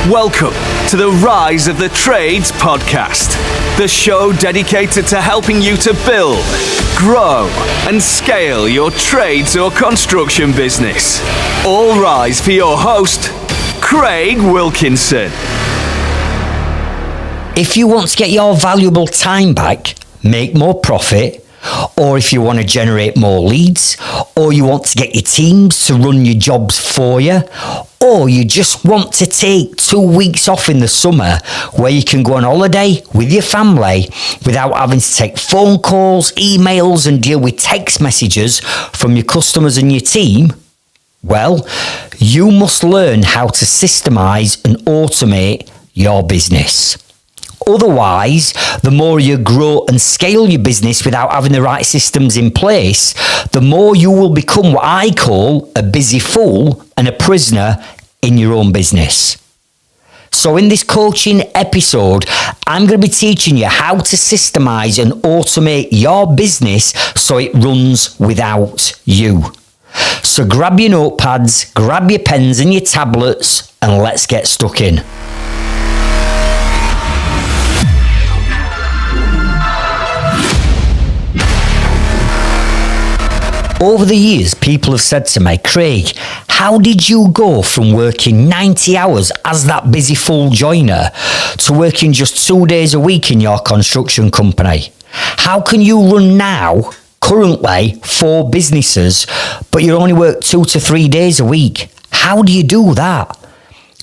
Welcome to the Rise of the Trades podcast, the show dedicated to helping you to build, grow, and scale your trades or construction business. All rise for your host, Craig Wilkinson. If you want to get your valuable time back, make more profit, or if you want to generate more leads, or you want to get your teams to run your jobs for you, or you just want to take 2 weeks off in the summer where you can go on holiday with your family without having to take phone calls, emails, and deal with text messages from your customers and your team, well, you must learn how to systemize and automate your business. Otherwise, the more you grow and scale your business without having the right systems in place, the more you will become what I call a busy fool and a prisoner in your own business. So in this coaching episode, I'm going to be teaching you how to systemize and automate your business so it runs without you. So grab your notepads, grab your pens and your tablets, and let's get stuck in. Over the years, people have said to me, Craig, how did you go from working 90 hours as that busy fool joiner to working just 2 days a week in your construction company? How can you run now, currently, 4 businesses, but you only work 2 to 3 days a week? How do you do that?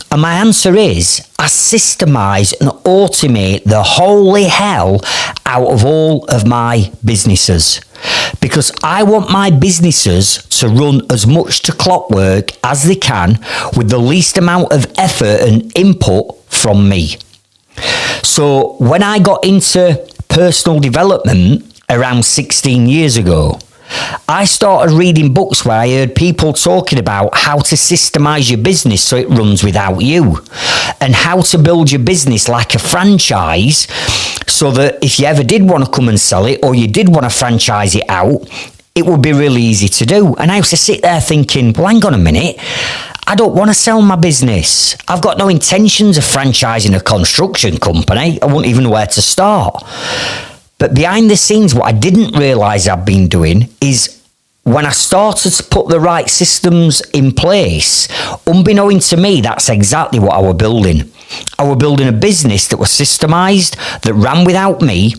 And my answer is, I systemize and automate the holy hell out of all of my businesses. Because I want my businesses to run as much to clockwork as they can with the least amount of effort and input from me. So when I got into personal development around 16 years ago, I started reading books where I heard people talking about how to systemize your business so it runs without you, and how to build your business like a franchise so that if you ever did want to come and sell it, or you did want to franchise it out, it would be really easy to do. And I used to sit there thinking, well, hang on a minute, I don't want to sell my business. I've got no intentions of franchising a construction company. I wouldn't even know where to start. But behind the scenes, what I didn't realise I'd been doing is when I started to put the right systems in place, unbeknownst to me, that's exactly what I was building. I was building a business that was systemised, that ran without me,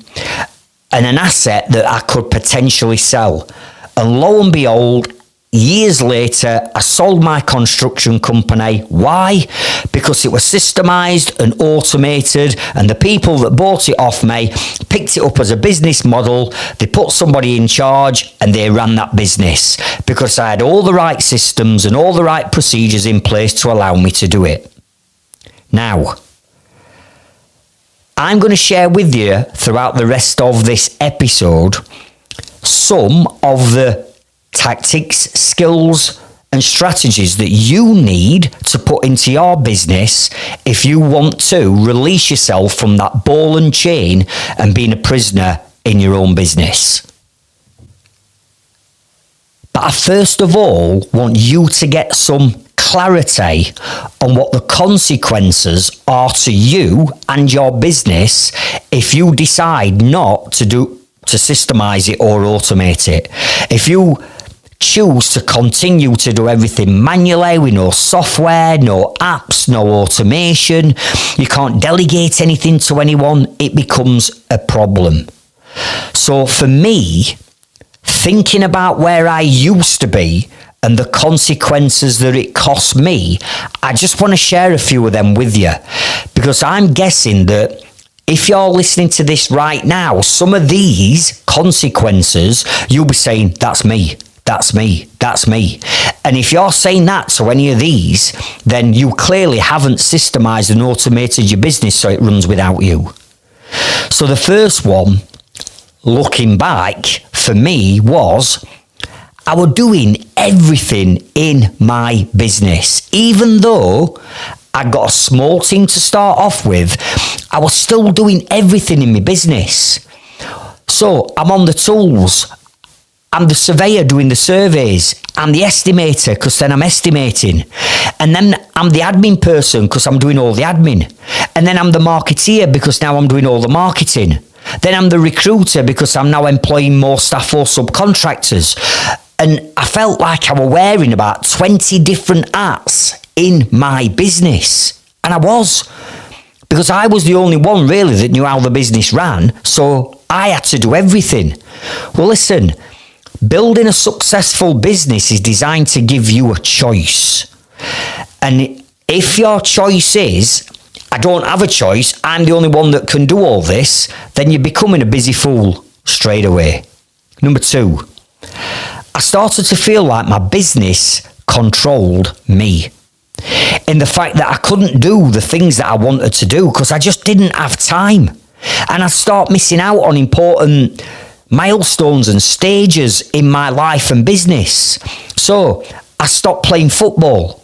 and an asset that I could potentially sell. And lo and behold, years later, I sold my construction company. Why? Because it was systemised and automated, and the people that bought it off me picked it up as a business model. They put somebody in charge and they ran that business because I had all the right systems and all the right procedures in place to allow me to do it. Now, I'm going to share with you throughout the rest of this episode some of the tactics, skills, and strategies that you need to put into your business if you want to release yourself from that ball and chain and being a prisoner in your own business. But I first of all want you to get some clarity on what the consequences are to you and your business if you decide not to systemize it or automate it. If you choose to continue to do everything manually with no software, no apps, no automation, you can't delegate anything to anyone, it becomes a problem. So for me, thinking about where I used to be and the consequences that it cost me, I just want to share a few of them with you, because I'm guessing that if you're listening to this right now, some of these consequences, you'll be saying, that's me. That's me, that's me. And if you're saying that to any of these, then you clearly haven't systemized and automated your business so it runs without you. So the first one, looking back, for me was, I was doing everything in my business. Even though I got a small team to start off with, I was still doing everything in my business. So I'm on the tools. I'm the surveyor doing the surveys. I'm the estimator because then I'm estimating. And then I'm the admin person because I'm doing all the admin. And then I'm the marketeer because now I'm doing all the marketing. Then I'm the recruiter because I'm now employing more staff or subcontractors. And I felt like I was wearing about 20 different hats in my business. And I was. Because I was the only one really that knew how the business ran. So I had to do everything. Well, listen, building a successful business is designed to give you a choice. And if your choice is, I don't have a choice, I'm the only one that can do all this, then you're becoming a busy fool straight away. Number 2, I started to feel like my business controlled me. In the fact that I couldn't do the things that I wanted to do because I just didn't have time. And I start missing out on important milestones and stages in my life and business. So I stopped playing football.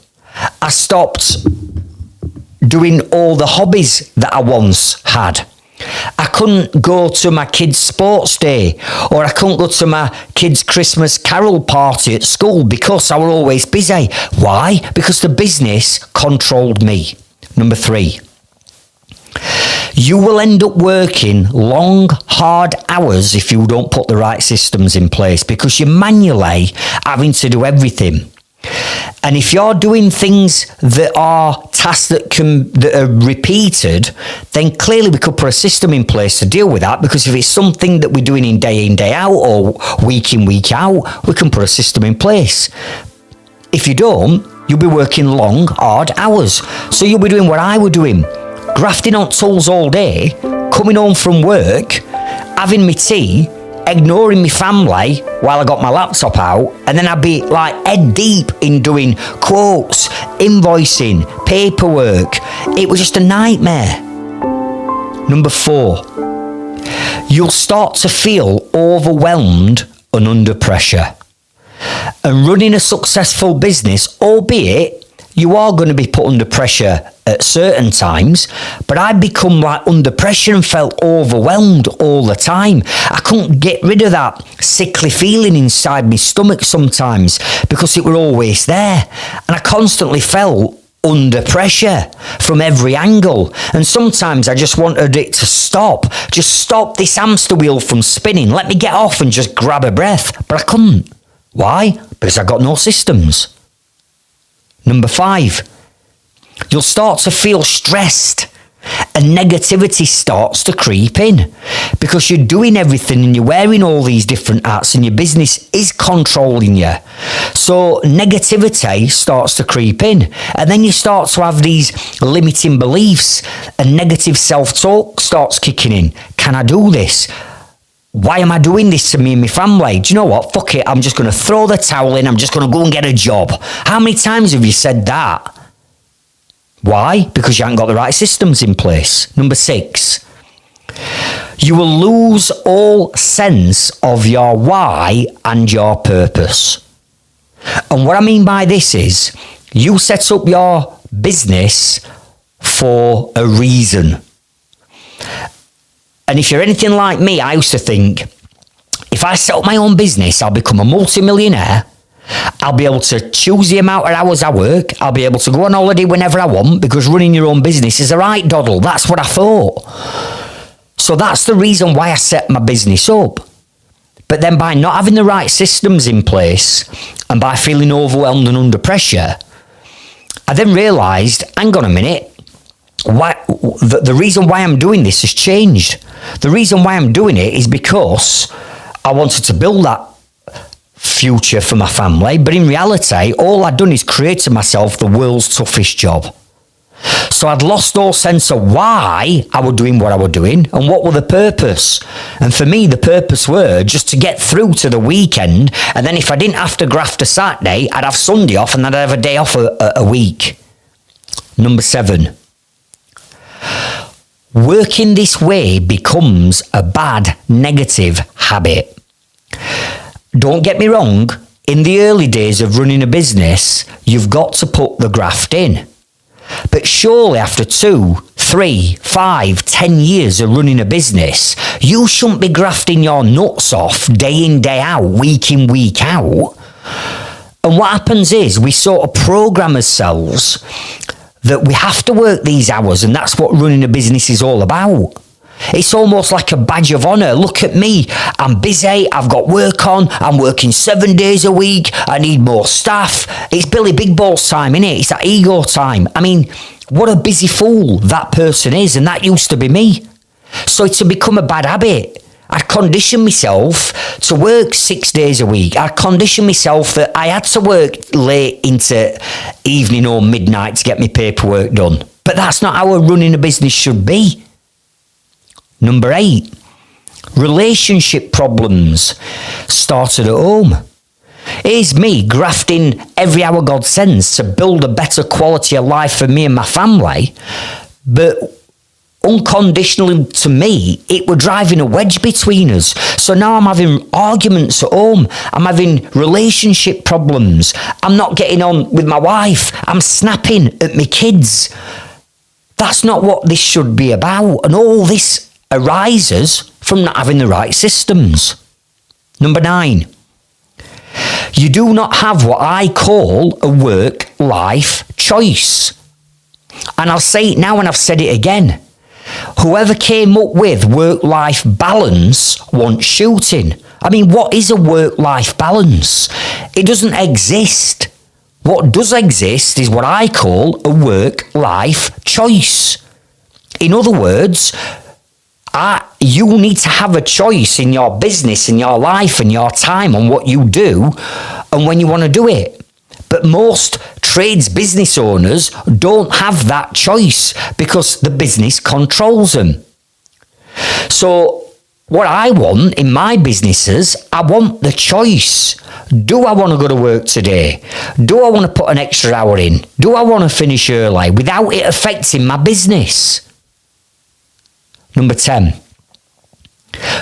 I stopped doing all the hobbies that I once had. I couldn't go to my kids' sports day, or I couldn't go to my kids' Christmas carol party at school because I was always busy. Why? Because the business controlled me. Number 3, you will end up working long, hard hours if you don't put the right systems in place because you're manually having to do everything. And if you're doing things that are tasks that are repeated, then clearly we could put a system in place to deal with that, because if it's something that we're doing in, day out, or week in, week out, we can put a system in place. If you don't, you'll be working long, hard hours. So you'll be doing what I were doing, grafting on tools all day, coming home from work, having my tea, ignoring my family while I got my laptop out, and then I'd be like head deep in doing quotes, invoicing, paperwork. It was just a nightmare. Number 4, you'll start to feel overwhelmed and under pressure. And running a successful business, albeit you are going to be put under pressure at certain times, but I'd become like under pressure and felt overwhelmed all the time. I couldn't get rid of that sickly feeling inside my stomach sometimes because it were always there. And I constantly felt under pressure from every angle. And sometimes I just wanted it to stop. Just stop this hamster wheel from spinning. Let me get off and just grab a breath. But I couldn't. Why? Because I got no systems. Number 5, you'll start to feel stressed and negativity starts to creep in because you're doing everything and you're wearing all these different hats and your business is controlling you. So negativity starts to creep in, and then you start to have these limiting beliefs and negative self-talk starts kicking in. Can I do this? Why am I doing this to me and my family? Do you know what? Fuck it. I'm just going to throw the towel in. I'm just going to go and get a job. How many times have you said that? Why? Because you haven't got the right systems in place. Number 6, you will lose all sense of your why and your purpose. And what I mean by this is you set up your business for a reason. And if you're anything like me, I used to think, if I set up my own business, I'll become a multi-millionaire. I'll be able to choose the amount of hours I work. I'll be able to go on holiday whenever I want because running your own business is a right doddle. That's what I thought. So that's the reason why I set my business up. But then by not having the right systems in place and by feeling overwhelmed and under pressure, I then realised, hang on a minute, the reason why I'm doing this has changed. The reason why I'm doing it is because I wanted to build that future for my family, but in reality, all I'd done is create myself the world's toughest job. So I'd lost all sense of why I was doing what I was doing and what were the purpose. And for me, the purpose were just to get through to the weekend, and then if I didn't have to graft a Saturday, I'd have Sunday off and I'd have a day off a week. Number 7. Working this way becomes a bad, negative habit. Don't get me wrong, in the early days of running a business, you've got to put the graft in. But surely after 2-3 3, 5, 10 years of running a business, you shouldn't be grafting your nuts off day in, day out, week in, week out. And what happens is we sort of program ourselves that we have to work these hours, and that's what running a business is all about. It's almost like a badge of honour. Look at me. I'm busy. I've got work on. I'm working 7 days a week. I need more staff. It's Billy Big Balls time, innit? It's that ego time. I mean, what a busy fool that person is. And that used to be me. So it's become a bad habit. I'd conditioned myself to work 6 days a week. I'd conditioned myself that I had to work late into evening or midnight to get my paperwork done. But that's not how running a business should be. Number 8, relationship problems started at home. Here's me grafting every hour God sends to build a better quality of life for me and my family, but unconditionally to me, it were driving a wedge between us. So now I'm having arguments at home. I'm having relationship problems. I'm not getting on with my wife. I'm snapping at my kids. That's not what this should be about. And all this arises from not having the right systems. Number 9, you do not have what I call a work-life choice. And I'll say it now and I've said it again. Whoever came up with work-life balance wants shooting. I mean, what is a work-life balance? It doesn't exist. What does exist is what I call a work-life choice. In other words, you need to have a choice in your business, in your life, and your time on what you do and when you want to do it. But most trades business owners don't have that choice because the business controls them. So what I want in my businesses, I want the choice. Do I want to go to work today? Do I want to put an extra hour in? Do I want to finish early without it affecting my business? Number 10,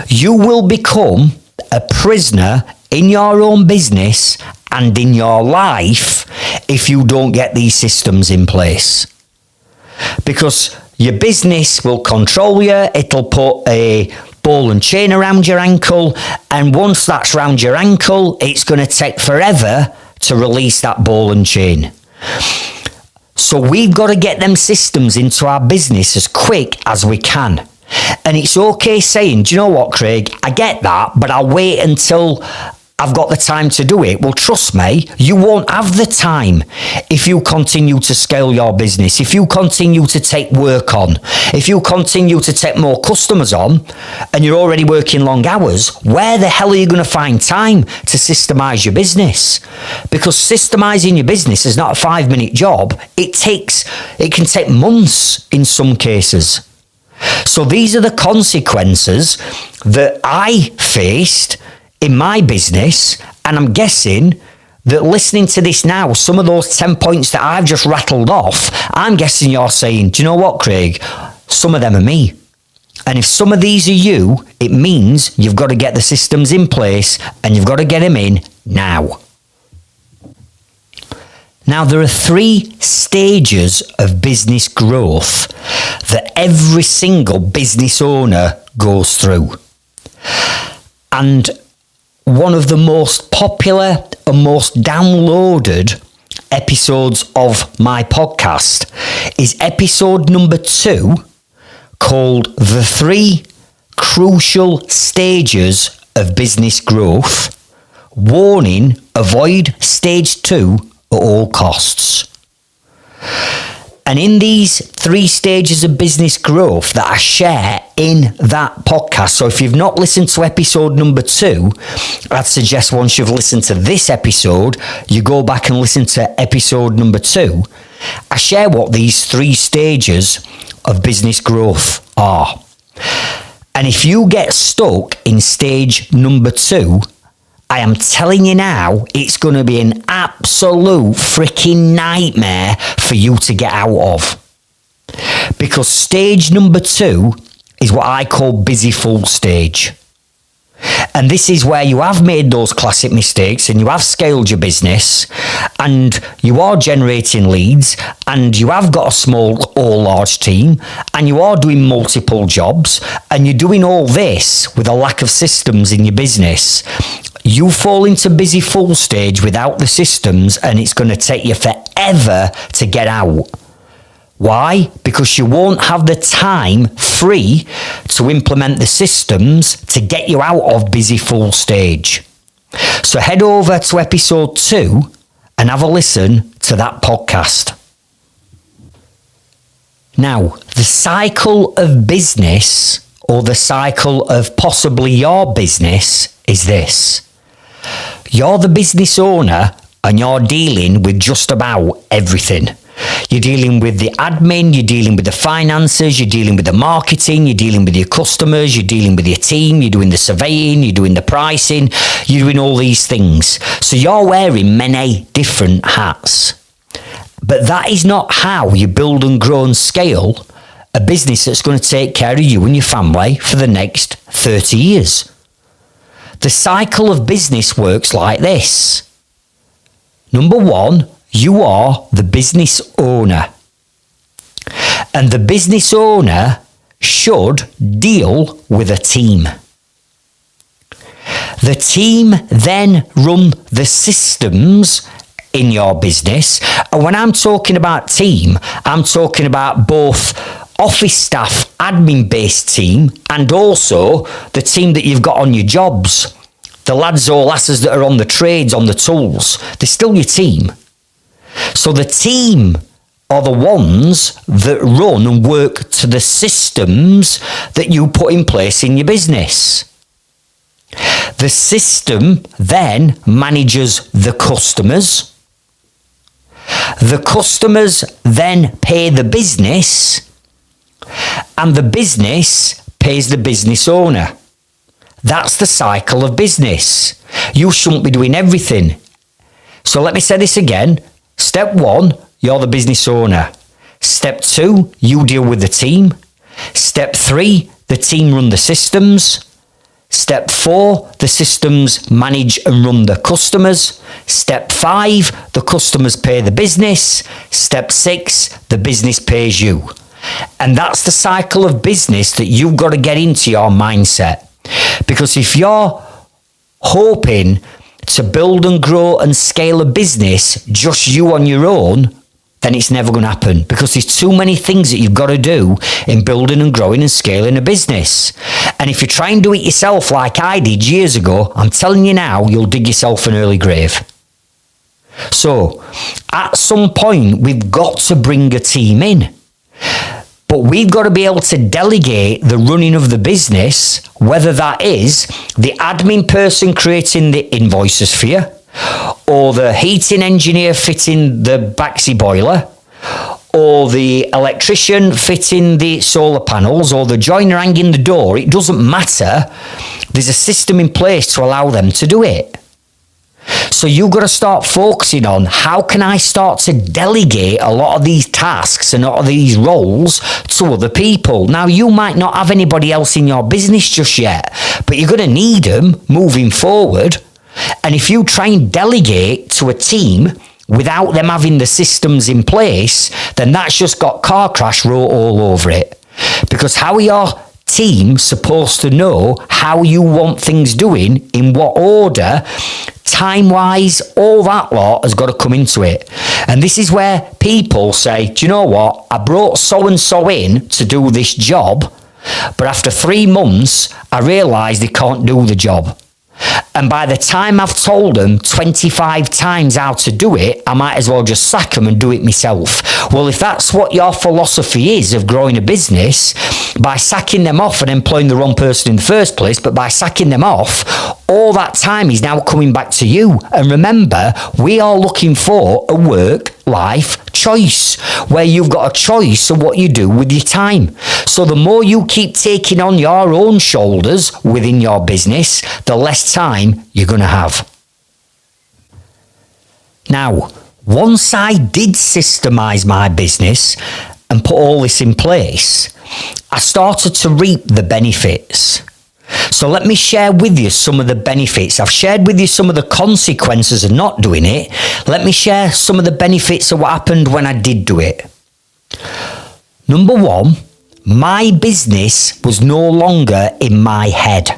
you will become a prisoner in your own business and in your life if you don't get these systems in place. Because your business will control you, it'll put a ball and chain around your ankle, and once that's around your ankle, it's going to take forever to release that ball and chain. So we've got to get them systems into our business as quick as we can. And it's okay saying, do you know what, Craig, I get that, but I'll wait until I've got the time to do it. Well, trust me, you won't have the time if you continue to scale your business, if you continue to take work on, if you continue to take more customers on, and you're already working long hours. Where the hell are you going to find time to systemize your business? Because systemizing your business is not a 5-minute job. It can take months in some cases. So these are the consequences that I faced in my business, and I'm guessing that listening to this now, some of those 10 points that I've just rattled off, I'm guessing you're saying, do you know what, Craig? Some of them are me. And if some of these are you, it means you've got to get the systems in place and you've got to get them in now. Now, there are 3 stages of business growth that every single business owner goes through. And one of the most popular and most downloaded episodes of my podcast is episode number 2, called The 3 Crucial Stages of Business Growth. Warning, avoid stage 2 at all costs. And in these 3 stages of business growth that I share in that podcast, so if you've not listened to episode number 2, I'd suggest once you've listened to this episode, you go back and listen to episode number 2. I share what these 3 stages of business growth are. And if you get stuck in stage number 2, I am telling you now, it's going to be an absolute freaking nightmare for you to get out of. Because stage number 2 is what I call busy fool stage. And this is where you have made those classic mistakes and you have scaled your business and you are generating leads and you have got a small or large team and you are doing multiple jobs and you're doing all this with a lack of systems in your business. You fall into busy full stage without the systems and it's going to take you forever to get out. Why? Because you won't have the time free to implement the systems to get you out of busy full stage. So head over to episode 2 and have a listen to that podcast. Now, the cycle of business or the cycle of possibly your business is this. You're the business owner and you're dealing with just about everything. You're dealing with the admin, you're dealing with the finances, you're dealing with the marketing, you're dealing with your customers, you're dealing with your team, you're doing the surveying, you're doing the pricing, you're doing all these things. So you're wearing many different hats. But that is not how you build and grow and scale a business that's going to take care of you and your family for the next 30 years. The cycle of business works like this. Number 1, you are the business owner. And the business owner should deal with a team. The team then run the systems in your business. And when I'm talking about team, I'm talking about both office staff, admin-based team, and also the team that you've got on your jobs. The lads or lasses that are on the trades, on the tools, they're still your team. So the team are the ones that run and work to the systems that you put in place in your business. The system then manages the customers. The customers then pay the business, and the business pays the business owner. That's the cycle of business. You shouldn't be doing everything. So let me say this again. Step 1, you're the business owner. Step 2, you deal with the team. Step 3, the team run the systems. Step 4, the systems manage and run the customers. Step 5, the customers pay the business. Step 6, the business pays you. And that's the cycle of business that you've got to get into your mindset. Because if you're hoping to build and grow and scale a business just you on your own, then it's never going to happen, because there's too many things that you've got to do in building and growing and scaling a business. And if you try and do it yourself like I did years ago, I'm telling you now, you'll dig yourself an early grave. So at some point, we've got to bring a team in. But we've got to be able to delegate the running of the business, whether that is the admin person creating the invoices for you, or the heating engineer fitting the Baxi boiler, or the electrician fitting the solar panels, or the joiner hanging the door. It doesn't matter. There's a system in place to allow them to do it. So you've got to start focusing on how can I start to delegate a lot of these tasks and a lot of these roles to other people. Now, you might not have anybody else in your business just yet, but you're going to need them moving forward. And if you try and delegate to a team without them having the systems in place, then that's just got car crash wrote all over it. Because how are your team supposed to know how you want things doing, in what order, time-wise, all that lot has got to come into it. And this is where people say, do you know what? I brought so-and-so in to do this job, but after 3 months, I realised they can't do the job. And by the time I've told them 25 times how to do it, I might as well just sack them and do it myself. Well, if that's what your philosophy is of growing a business, by sacking them off and employing the wrong person in the first place, but by sacking them off, all that time is now coming back to you. And remember, we are looking for a work-life choice, where you've got a choice of what you do with your time. So the more you keep taking on your own shoulders within your business, the less time you're going to have. Now, once I did systemise my business and put all this in place, I started to reap the benefits. So let me share with you some of the benefits. I've shared with you some of the consequences of not doing it. Let me share some of the benefits of what happened when I did do it. Number one, my business was no longer in my head.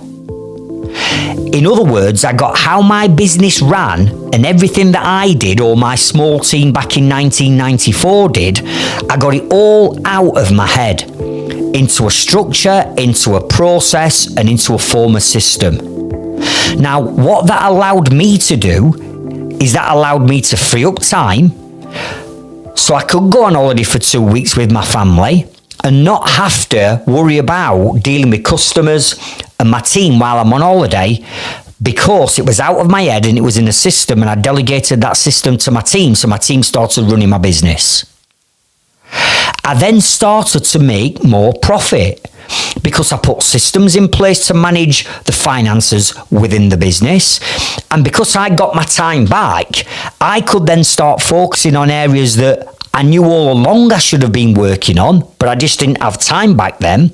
In other words, I got how my business ran and everything that I did, or my small team back in 1994 did, I got it all out of my head, into a structure, into a process, and into a form of system. Now, what that allowed me to do is that allowed me to free up time so I could go on holiday for 2 weeks with my family and not have to worry about dealing with customers and my team while I'm on holiday, because it was out of my head and it was in a system, and I delegated that system to my team, so my team started running my business. I then started to make more profit because I put systems in place to manage the finances within the business. And because I got my time back, I could then start focusing on areas that I knew all along I should have been working on, but I just didn't have time back then.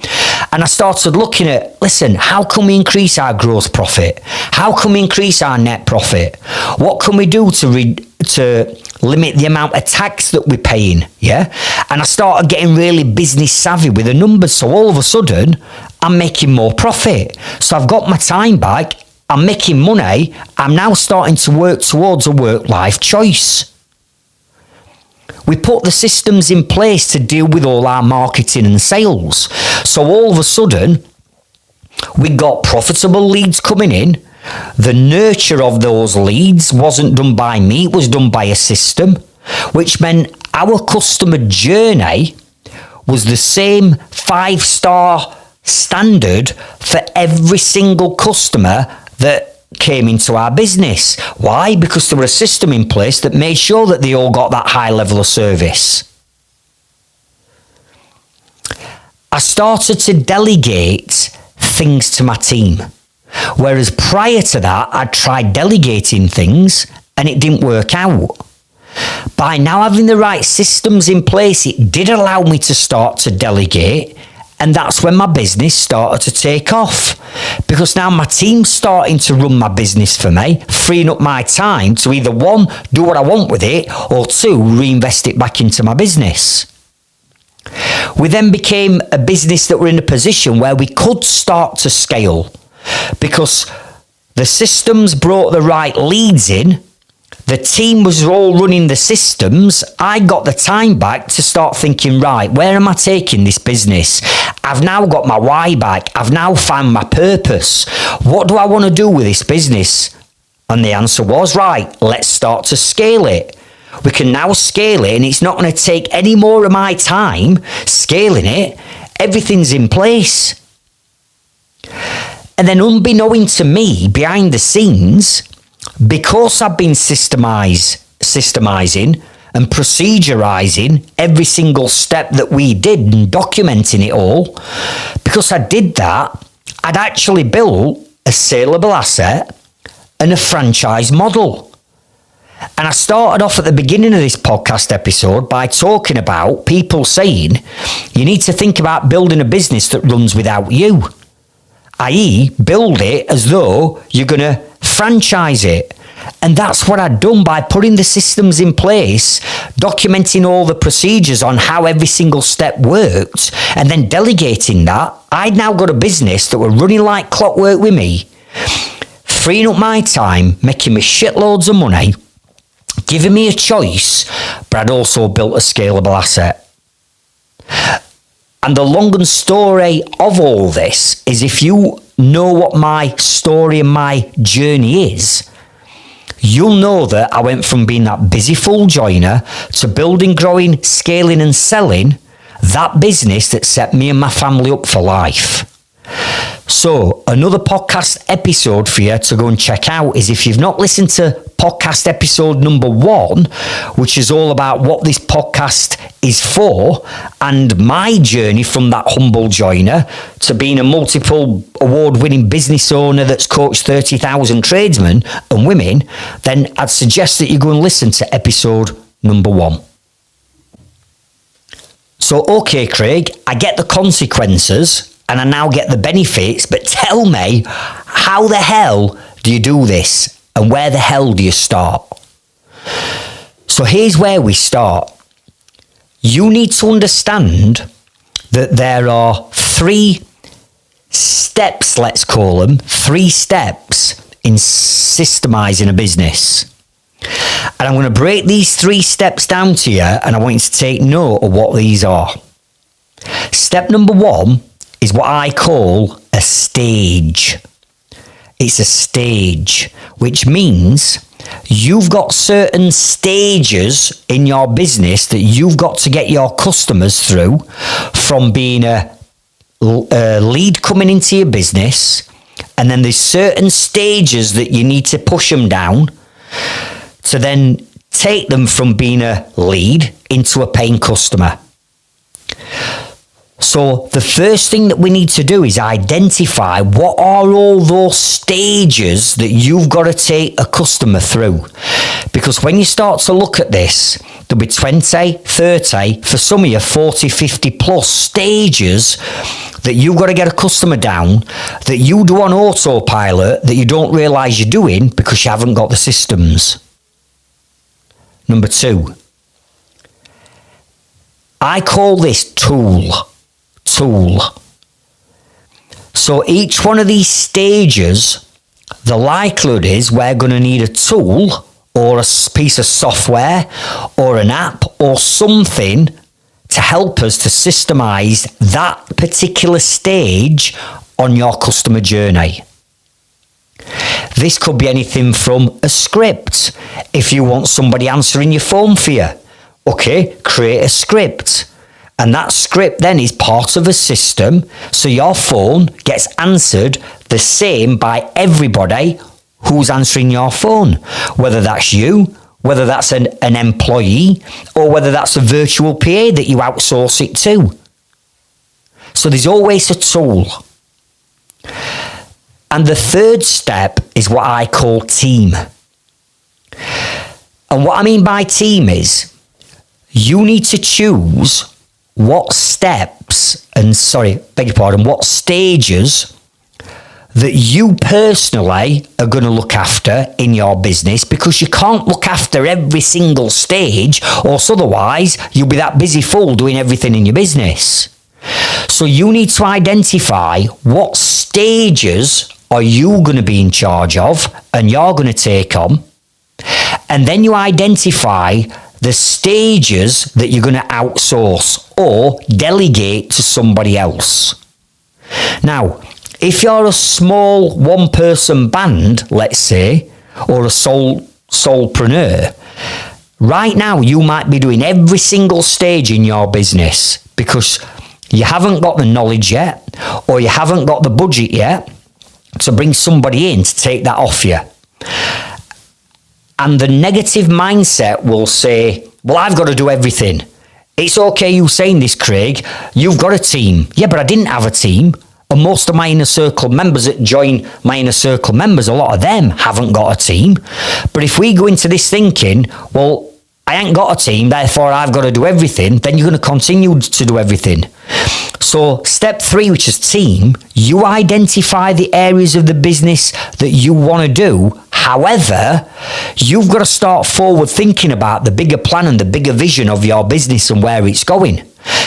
And I started looking at, listen, how can we increase our gross profit? How can we increase our net profit? What can we do to limit the amount of tax that we're paying? Yeah. And I started getting really business savvy with the numbers. So all of a sudden, I'm making more profit. So I've got my time back. I'm making money. I'm now starting to work towards a work-life choice. We put the systems in place to deal with all our marketing and sales. So all of a sudden, we got profitable leads coming in. The nurture of those leads wasn't done by me, it was done by a system, which meant our customer journey was the same 5-star standard for every single customer that came into our business. Why? Because there was a system in place that made sure that they all got that high level of service. I started to delegate things to my team. Whereas prior to that, I'd tried delegating things and it didn't work out. By now having the right systems in place, it did allow me to start to delegate, and that's when my business started to take off. Because now my team's starting to run my business for me, freeing up my time to either one, do what I want with it, or two, reinvest it back into my business. We then became a business that were in a position where we could start to scale, because the systems brought the right leads in, the team was all running the systems. I got the time back to start thinking, right, where am I taking this business? I've now got my why back. I've now found my purpose. What do I want to do with this business? And the answer was, right, let's start to scale it. We can now scale it, and it's not going to take any more of my time scaling it. Everything's in place. And then unbeknown to me, behind the scenes, because I've been systemizing and procedurizing every single step that we did and documenting it all, because I did that, I'd actually built a saleable asset and a franchise model. And I started off at the beginning of this podcast episode by talking about people saying, you need to think about building a business that runs without you. i.e., build it as though you're going to franchise it. And that's what I'd done by putting the systems in place, documenting all the procedures on how every single step worked, and then delegating that. I'd now got a business that were running like clockwork with me, freeing up my time, making me shitloads of money, giving me a choice, but I'd also built a scalable asset. And the long and story of all this is, if you know what my story and my journey is, you'll know that I went from being that busy full joiner to building, growing, scaling and selling that business that set me and my family up for life. So another podcast episode for you to go and check out is, if you've not listened to podcast episode number 1, which is all about what this podcast is for and my journey from that humble joiner to being a multiple award-winning business owner that's coached 30,000 tradesmen and women, then I'd suggest that you go and listen to episode number 1. So, okay, Craig, I get the consequences and I now get the benefits, but tell me, how the hell do you do this? And where the hell do you start? So here's where we start. You need to understand that there are 3 steps, let's call them, 3 steps in systemising a business. And I'm going to break these 3 steps down to you, and I want you to take note of what these are. Step number 1 is what I call a stage. It's a stage, which means you've got certain stages in your business that you've got to get your customers through, from being a lead coming into your business, and then there's certain stages that you need to push them down to then take them from being a lead into a paying customer. So the first thing that we need to do is identify what are all those stages that you've got to take a customer through. Because when you start to look at this, there'll be 20, 30, for some of you 40, 50 plus stages that you've got to get a customer down, that you do on autopilot, that you don't realise you're doing because you haven't got the systems. Number 2, I call this tool. So each one of these stages, the likelihood is we're going to need a tool or a piece of software or an app or something to help us to systemise that particular stage on your customer journey. This could be anything from a script. If you want somebody answering your phone for you, okay, create a script. And that script then is part of a system, so your phone gets answered the same by everybody who's answering your phone. Whether that's you, whether that's an employee, or whether that's a virtual PA that you outsource it to. So there's always a tool. And the 3rd step is what I call team. And what I mean by team is you need to choose what what stages that you personally are going to look after in your business, because you can't look after every single stage, or otherwise you'll be that busy fool doing everything in your business. So you need to identify what stages are you going to be in charge of and you're going to take on, and then you identify the stages that you're going to outsource or delegate to somebody else. Now, if you're a small 1-person band, let's say, or a solopreneur, right now you might be doing every single stage in your business because you haven't got the knowledge yet, or you haven't got the budget yet to bring somebody in to take that off you. And the negative mindset will say, well, I've got to do everything. It's okay you saying this, Craig. You've got a team. Yeah, but I didn't have a team. And most of my inner circle members that join my inner circle members, a lot of them haven't got a team. But if we go into this thinking, well, I ain't got a team, therefore I've got to do everything, then you're going to continue to do everything. So step 3, which is team, you identify the areas of the business that you want to do. However, you've got to start forward thinking about the bigger plan and the bigger vision of your business and where it's going.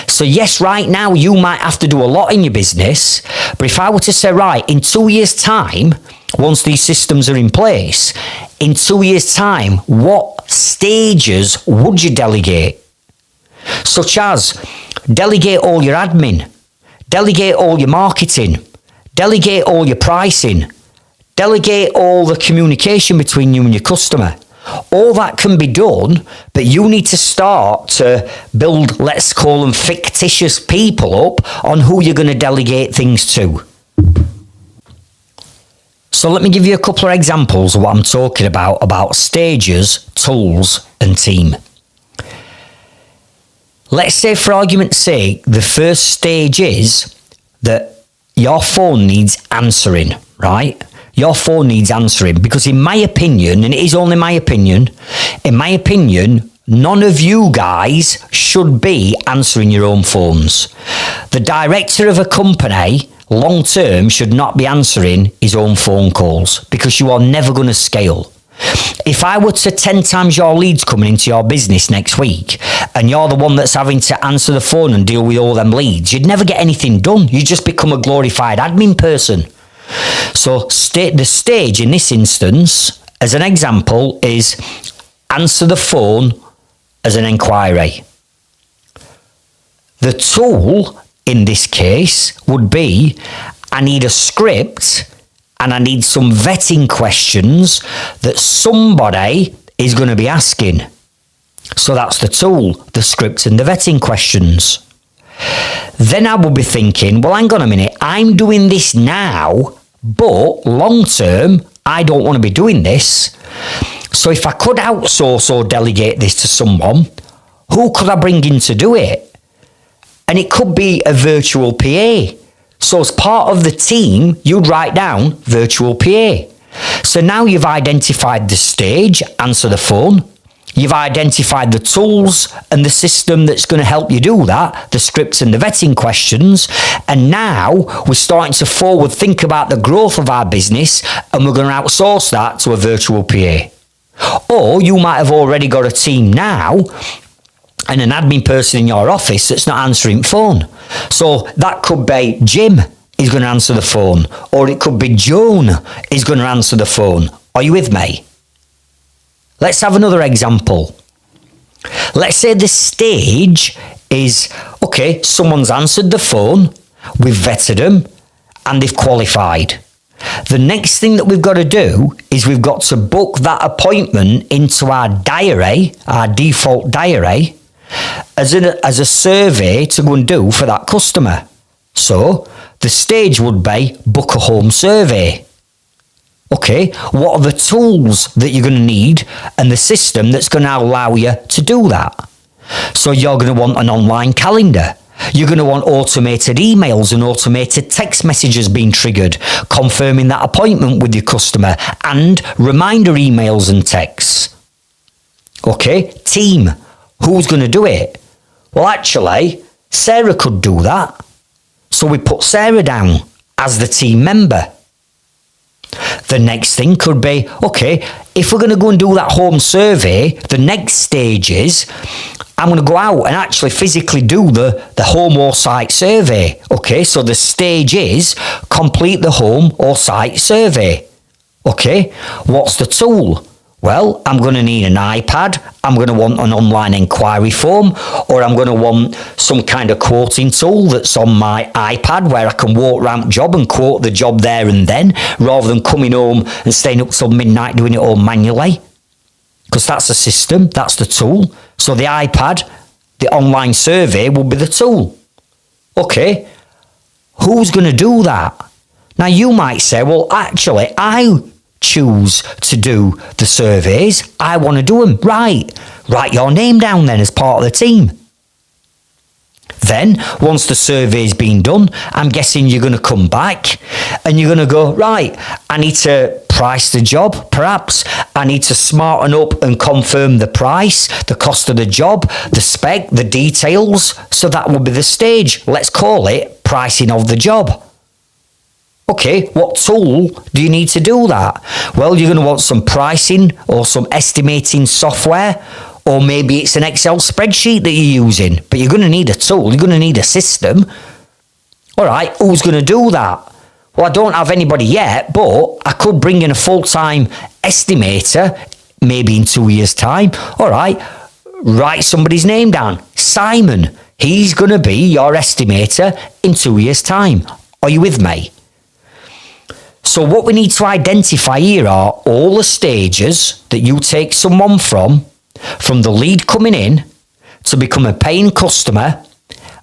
So yes, right now you might have to do a lot in your business, but if I were to say, right, in 2 years' time, once these systems are in place, in 2 years' time, what stages would you delegate? Such as delegate all your admin, delegate all your marketing, delegate all your pricing, delegate all the communication between you and your customer. All that can be done, but you need to start to build, let's call them fictitious people up on who you're going to delegate things to. So let me give you a couple of examples of what I'm talking about stages, tools, and team. Let's say, for argument's sake, the first stage is that your phone needs answering, right? Your phone needs answering because in my opinion, and it is only my opinion, in my opinion, none of you guys should be answering your own phones. The director of a company long term should not be answering his own phone calls, because you are never going to scale. If I were to 10 times your leads coming into your business next week, and you're the one that's having to answer the phone and deal with all them leads, you'd never get anything done. You just become a glorified admin person. So the stage in this instance, as an example, is answer the phone as an inquiry. The tool in this case would be, I need a script and I need some vetting questions that somebody is going to be asking. So that's the tool, the script and the vetting questions. Then I will be thinking, well, hang on a minute, I'm doing this now, but long term, I don't want to be doing this. So if I could outsource or delegate this to someone, who could I bring in to do it? And it could be a virtual PA. So as part of the team, you'd write down virtual PA. So now you've identified the stage, answer the phone. You've identified the tools and the system that's going to help you do that, the scripts and the vetting questions. And now we're starting to forward think about the growth of our business, and we're going to outsource that to a virtual PA. Or you might have already got a team now and an admin person in your office that's not answering phone. So that could be Jim is going to answer the phone, or it could be Joan is going to answer the phone. Are you with me? Let's have another example. Let's say the stage is, okay, someone's answered the phone, we've vetted them, and they've qualified. The next thing that we've got to do is we've got to book that appointment into our diary, our default diary, as a survey to go and do for that customer. So the stage would be book a home survey. Okay, what are the tools that you're going to need and the system that's going to allow you to do that? So you're going to want an online calendar. You're going to want automated emails and automated text messages being triggered, confirming that appointment with your customer, and reminder emails and texts. Okay, team. Who's going to do it? Well, actually, Sarah could do that. So we put Sarah down as the team member. The next thing could be, okay, if we're going to go and do that home survey, the next stage is I'm going to go out and actually physically do the home or site survey. Okay, so the stage is complete the home or site survey. Okay, what's the tool? Well, I'm going to need an iPad, I'm going to want an online inquiry form, or I'm going to want some kind of quoting tool that's on my iPad where I can walk around the job and quote the job there and then, rather than coming home and staying up till midnight doing it all manually. Because that's the system, that's the tool. So the iPad, the online survey will be the tool. Okay, who's going to do that? Now you might say, well, actually, I choose to do the surveys. I want to do them. Right. Write your name down then as part of the team. Then, once the survey's been done, I'm guessing you're going to come back and you're going to go, right, I need to price the job, perhaps. I need to smarten up and confirm the price, the cost of the job, the spec, the details. So that will be the stage. Let's call it pricing of the job. Okay, what tool do you need to do that? Well, you're going to want some pricing or some estimating software, or maybe it's an Excel spreadsheet that you're using, but you're going to need a tool, you're going to need a system. All right, who's going to do that? Well, I don't have anybody yet, but I could bring in a full-time estimator, maybe in 2 years' time. All right, write somebody's name down. Simon, he's going to be your estimator in 2 years' time. Are you with me? So what we need to identify here are all the stages that you take someone from the lead coming in to become a paying customer,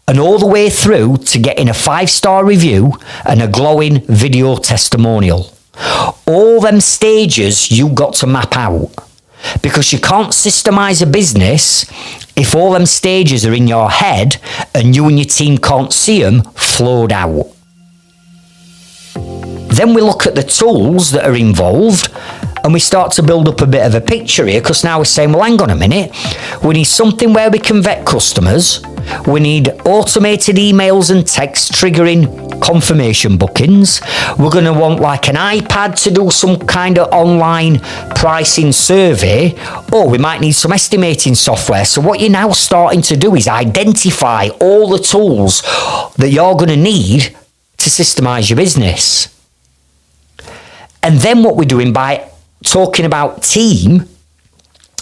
and all the way through to getting a 5-star review and a glowing video testimonial. All them stages you got to map out, because you can't systemize a business if all them stages are in your head and you and your team can't see them flowed out. Then we look at the tools that are involved and we start to build up a bit of a picture here, because now we're saying, well, hang on a minute, we need something where we can vet customers, we need automated emails and texts triggering confirmation bookings. We're going to want like an iPad to do some kind of online pricing survey, or we might need some estimating software. So what you're now starting to do is identify all the tools that you're going to need to systemize your business. And then what we're doing by talking about team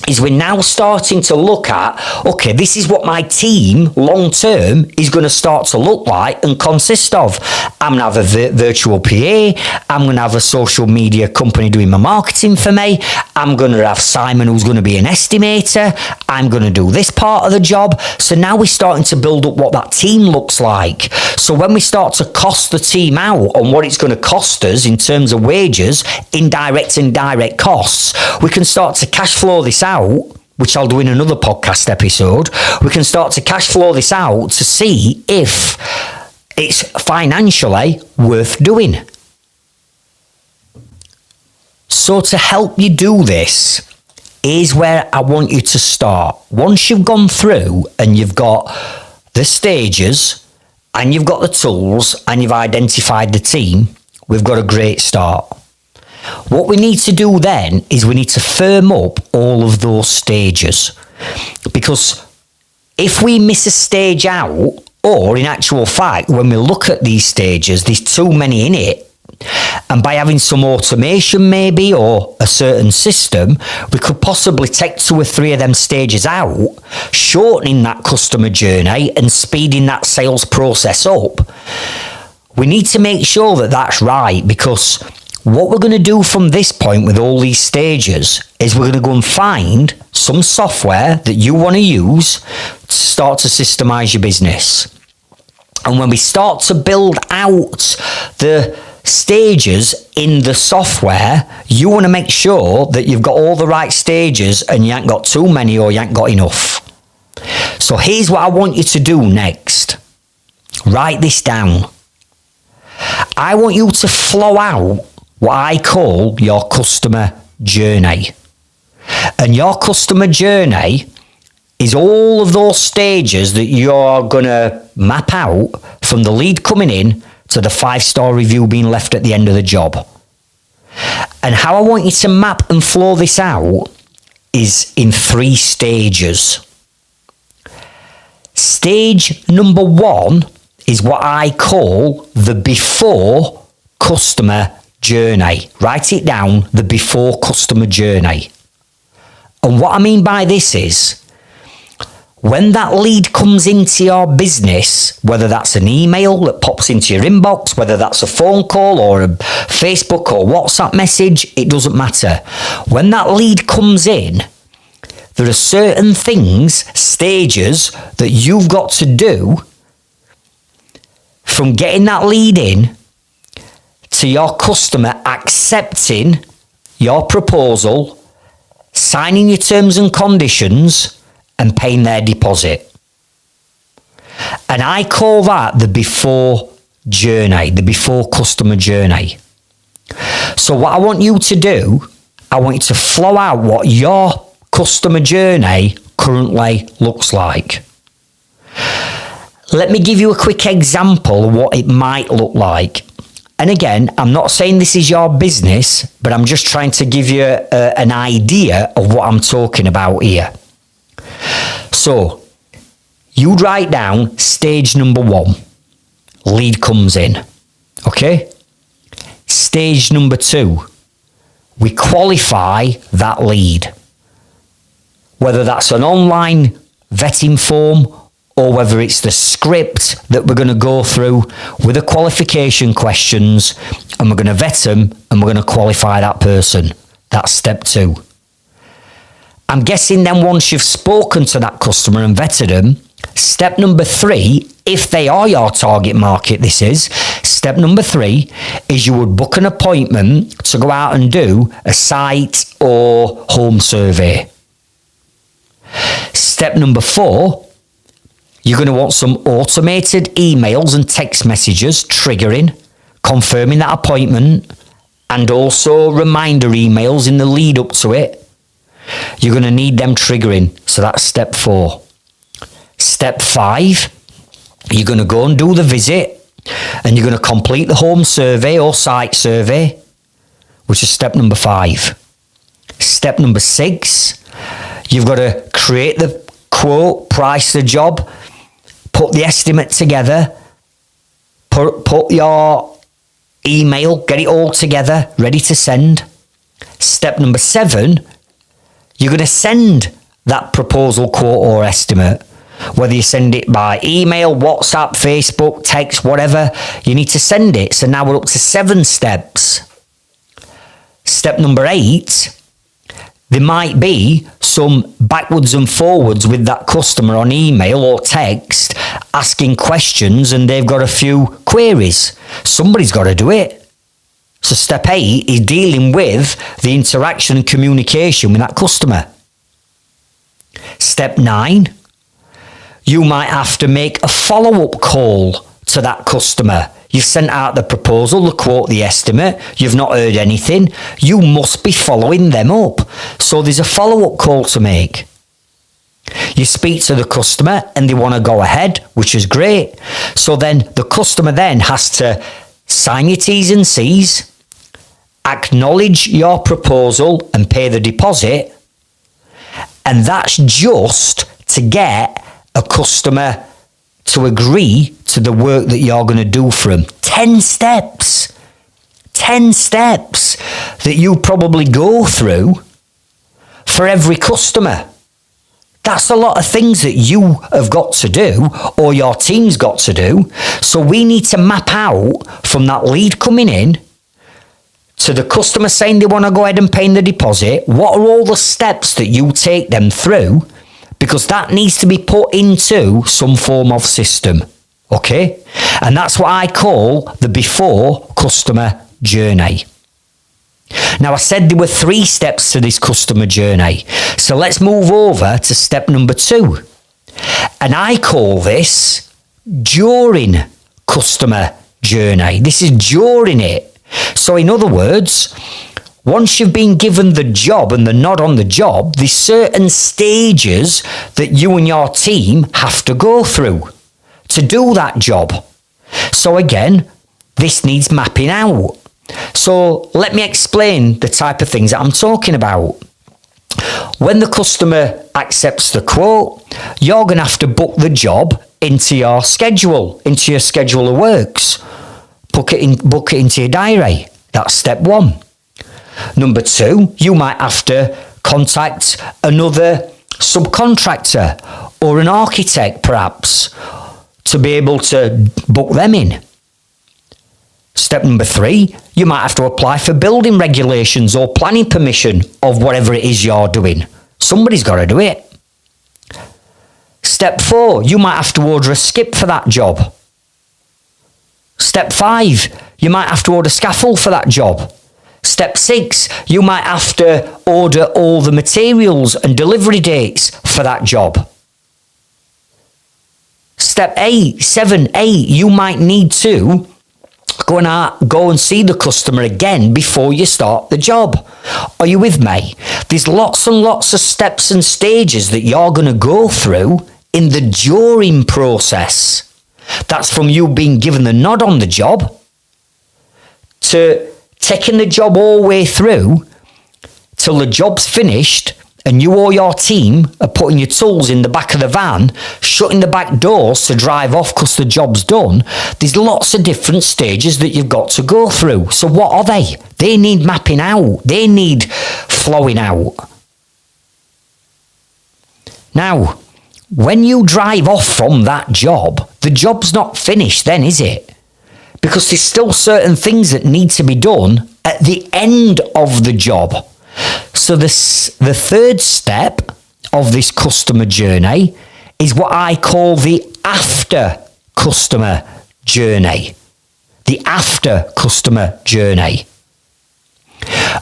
is we're now starting to look at, okay, this is what my team long term is going to start to look like and consist of. I'm going to have a virtual PA. I'm going to have a social media company doing my marketing for me. I'm going to have Simon who's going to be an estimator. I'm going to do this part of the job. So now we're starting to build up what that team looks like. So when we start to cost the team out on what it's going to cost us in terms of wages, indirect and direct costs, we can start to cash flow this out, which I'll do in another podcast episode. We can start to cash flow this out to see if it's financially worth doing. So to help you do this is where I want you to start. Once you've gone through and you've got the stages and you've got the tools and you've identified the team, we've got a great start. What we need to do then is we need to firm up all of those stages, because if we miss a stage out, or in actual fact, when we look at these stages, there's too many in it, and by having some automation maybe or a certain system, we could possibly take 2 or 3 of them stages out, shortening that customer journey and speeding that sales process up. We need to make sure that that's right, because what we're going to do from this point with all these stages is we're going to go and find some software that you want to use to start to systemize your business. And when we start to build out the stages in the software, you want to make sure that you've got all the right stages and you ain't got too many or you ain't got enough. So here's what I want you to do next. Write this down. I want you to flow out what I call your customer journey. And your customer journey is all of those stages that you're going to map out from the lead coming in to the 5-star review being left at the end of the job. And how I want you to map and flow this out is in 3 stages. Stage number 1 is what I call the before customer journey. Write it down, the before customer journey. And what I mean by this is, when that lead comes into your business, whether that's an email that pops into your inbox, whether that's a phone call or a Facebook or WhatsApp message, it doesn't matter. When that lead comes in, there are certain things, stages that you've got to do from getting that lead in to your customer accepting your proposal, signing your terms and conditions, and paying their deposit. And I call that the before journey, the before customer journey. So what I want you to do, I want you to flow out what your customer journey currently looks like. Let me give you a quick example of what it might look like. And again, I'm not saying this is your business, but I'm just trying to give you an idea of what I'm talking about here. So, you'd write down stage number 1. Lead comes in. Okay? Stage number 2. We qualify that lead. Whether that's an online vetting form or whether it's the script that we're going to go through with the qualification questions, and we're going to vet them and we're going to qualify that person. That's step 2. I'm guessing then once you've spoken to that customer and vetted them, step number 3, if they are your target market, step number 3 is you would book an appointment to go out and do a site or home survey. Step number 4, you're going to want some automated emails and text messages triggering, confirming that appointment, and also reminder emails in the lead up to it. You're going to need them triggering. So that's step 4. Step 5, you're going to go and do the visit. And you're going to complete the home survey or site survey, which is step number 5. Step number 6, you've got to create the quote, price the job, put the estimate together, put your email, get it all together, ready to send. Step number 7, you're going to send that proposal, quote or estimate. Whether you send it by email, WhatsApp, Facebook, text, whatever, you need to send it. So now we're up to 7 steps. Step number 8, there might be some backwards and forwards with that customer on email or text asking questions, and they've got a few queries. Somebody's got to do it. So step 8 is dealing with the interaction and communication with that customer. Step 9, you might have to make a follow-up call to that customer. You've sent out the proposal, the quote, the estimate. You've not heard anything. You must be following them up. So there's a follow-up call to make. You speak to the customer and they want to go ahead, which is great. So then the customer then has to sign your T's and C's, acknowledge your proposal and pay the deposit. And that's just to get a customer to agree to the work that you're going to do for them. 10 steps. 10 steps that you probably go through for every customer. That's a lot of things that you have got to do or your team's got to do. So we need to map out from that lead coming in to the customer saying they want to go ahead and pay the deposit. What are all the steps that you take them through? Because that needs to be put into some form of system, okay? And that's what I call the before customer journey. Now, I said there were 3 steps to this customer journey. So let's move over to step number 2. And I call this during customer journey. This is during it. So in other words, once you've been given the job and the nod on the job, there's certain stages that you and your team have to go through to do that job. So again, this needs mapping out. So let me explain the type of things that I'm talking about. When the customer accepts the quote, you're going to have to book the job into your schedule of works. Book it into your diary. That's step 1. Number 2, you might have to contact another subcontractor or an architect perhaps to be able to book them in. Step number 3, you might have to apply for building regulations or planning permission of whatever it is you're doing. Somebody's got to do it. Step 4, you might have to order a skip for that job. Step 5, you might have to order scaffold for that job. Step 6, you might have to order all the materials and delivery dates for that job. Step 7, 8, you might need to go and see the customer again before you start the job. Are you with me? There's lots and lots of steps and stages that you're going to go through in the during process. That's from you being given the nod on the job to taking the job all the way through till the job's finished and you or your team are putting your tools in the back of the van, shutting the back doors to drive off because the job's done. There's lots of different stages that you've got to go through. So what are they? They need mapping out. They need flowing out. Now, when you drive off from that job, the job's not finished then, is it? Because there's still certain things that need to be done at the end of the job. So the 3rd step of this customer journey is what I call the after customer journey. The after customer journey.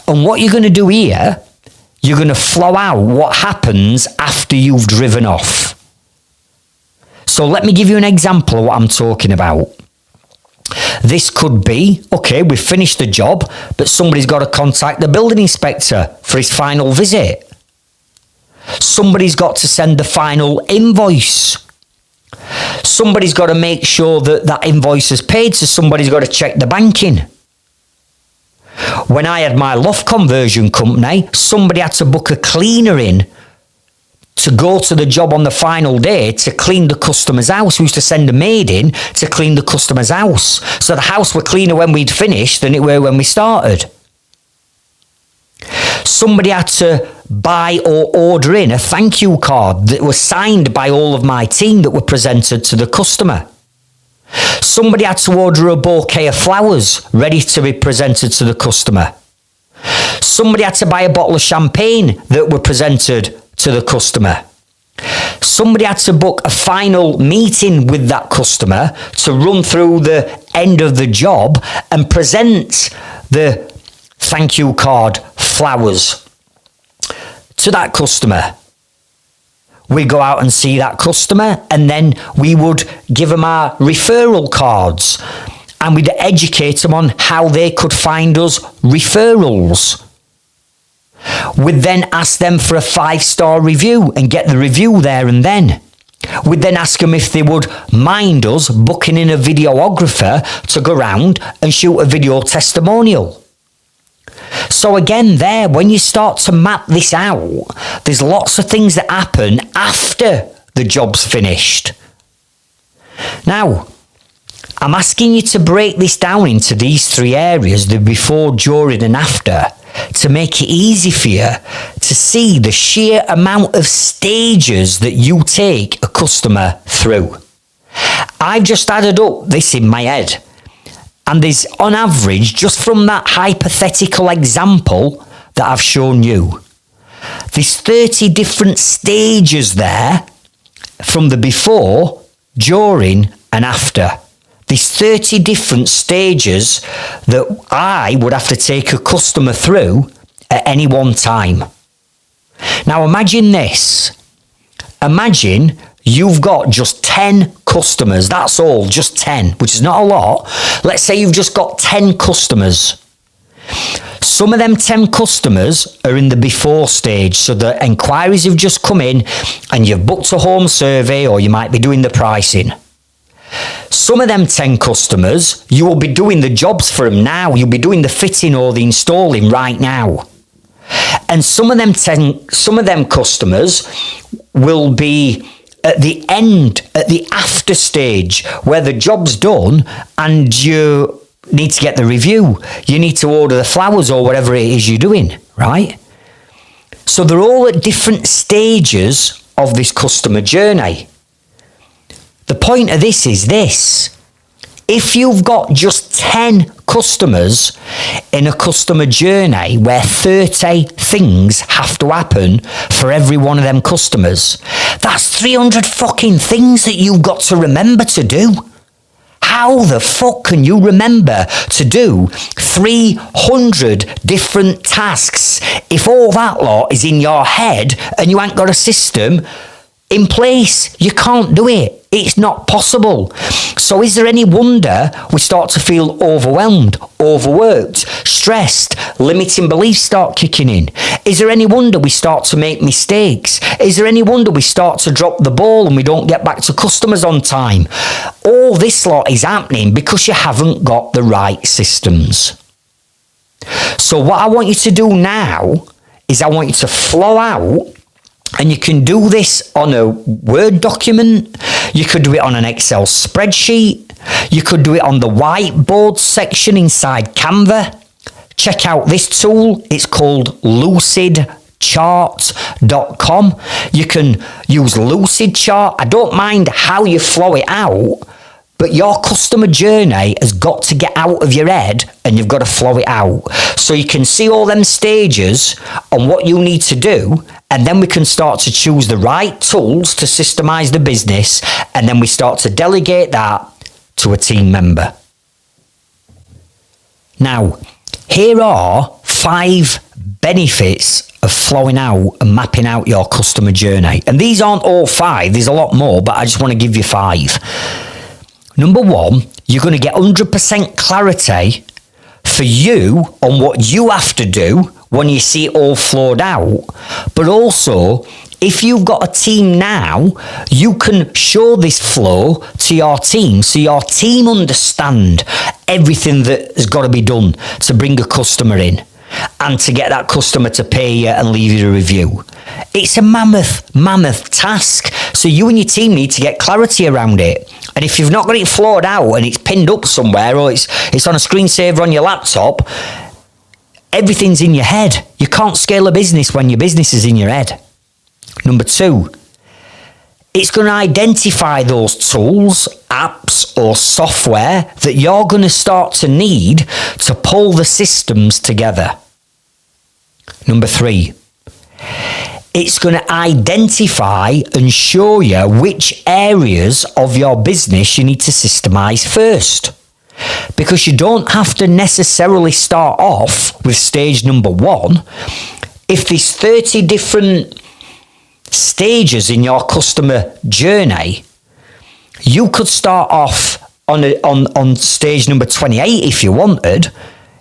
And what you're going to do here, you're going to flow out what happens after you've driven off. So let me give you an example of what I'm talking about. This could be, okay, we've finished the job, but somebody's got to contact the building inspector for his final visit. Somebody's got to send the final invoice Somebody's got to make sure that that invoice is paid, so somebody's got to check the banking. When I had my loft conversion company, somebody had to book a cleaner in to go to the job on the final day to clean the customer's house. We used to send a maid in to clean the customer's house. So the house were cleaner when we'd finished than it were when we started. Somebody had to buy or order in a thank you card that was signed by all of my team that were presented to the customer. Somebody had to order a bouquet of flowers ready to be presented to the customer. Somebody had to buy a bottle of champagne that were presented to the customer. Somebody had to book a final meeting with that customer to run through the end of the job and present the thank you card flowers to that customer. We go out and see that customer, and then we would give them our referral cards, and we'd educate them on how they could find us referrals. We'd then ask them for a 5-star review and get the review there and then. We'd then ask them if they would mind us booking in a videographer to go round and shoot a video testimonial. So again there, when you start to map this out, there's lots of things that happen after the job's finished. Now, I'm asking you to break this down into these 3 areas, the before, during and after, to make it easy for you to see the sheer amount of stages that you take a customer through. I've just added up this in my head. And there's, on average, just from that hypothetical example that I've shown you, there's 30 different stages there from the before, during and after. There's 30 different stages that I would have to take a customer through at any one time. Now imagine this. Imagine you've got just 10 customers, that's all, just 10, which is not a lot. Let's say you've just got 10 customers. Some of them 10 customers are in the before stage, so the enquiries have just come in and you've booked a home survey, or you might be doing the pricing. Some of them 10 customers, you will be doing the jobs for them now. You'll be doing the fitting or the installing right now. And some of them customers will be at the end, at the after stage, where the job's done and you need to get the review. You need to order the flowers or whatever it is you're doing, right? So they're all at different stages of this customer journey. The point of this is this. If you've got just 10 customers in a customer journey where 30 things have to happen for every one of them customers, that's 300 fucking things that you've got to remember to do. How the fuck can you remember to do 300 different tasks if all that lot is in your head and you ain't got a system in place? You can't do it. It's not possible. So is there any wonder we start to feel overwhelmed, overworked, stressed, limiting beliefs start kicking in? Is there any wonder we start to make mistakes? Is there any wonder we start to drop the ball and we don't get back to customers on time? All this lot is happening because you haven't got the right systems. So what I want you to do now is I want you to flow out. And you can do this on a Word document. You could do it on an Excel spreadsheet. You could do it on the whiteboard section inside Canva. Check out this tool. It's called lucidchart.com. You can use Lucidchart. I don't mind how you flow it out, but your customer journey has got to get out of your head and you've got to flow it out. So you can see all them stages on what you need to do, and then we can start to choose the right tools to systemize the business, and then we start to delegate that to a team member. Now, here are 5 benefits of flowing out and mapping out your customer journey. And these aren't all 5, there's a lot more, but I just want to give you 5. Number 1, you're going to get 100% clarity for you on what you have to do when you see it all flowed out, but also if you've got a team now, you can show this flow to your team so your team understand everything that has got to be done to bring a customer in and to get that customer to pay you and leave you a review. It's a mammoth task. So you and your team need to get clarity around it. And if you've not got it flowed out and it's pinned up somewhere or it's on a screensaver on your laptop, everything's in your head. You can't scale a business when your business is in your head. Number 2, it's going to identify those tools, apps or software that you're going to start to need to pull the systems together. Number 3, it's going to identify and show you which areas of your business you need to systemize first. Because you don't have to necessarily start off with stage number 1. If there's 30 different stages in your customer journey, you could start off on stage number 28 if you wanted.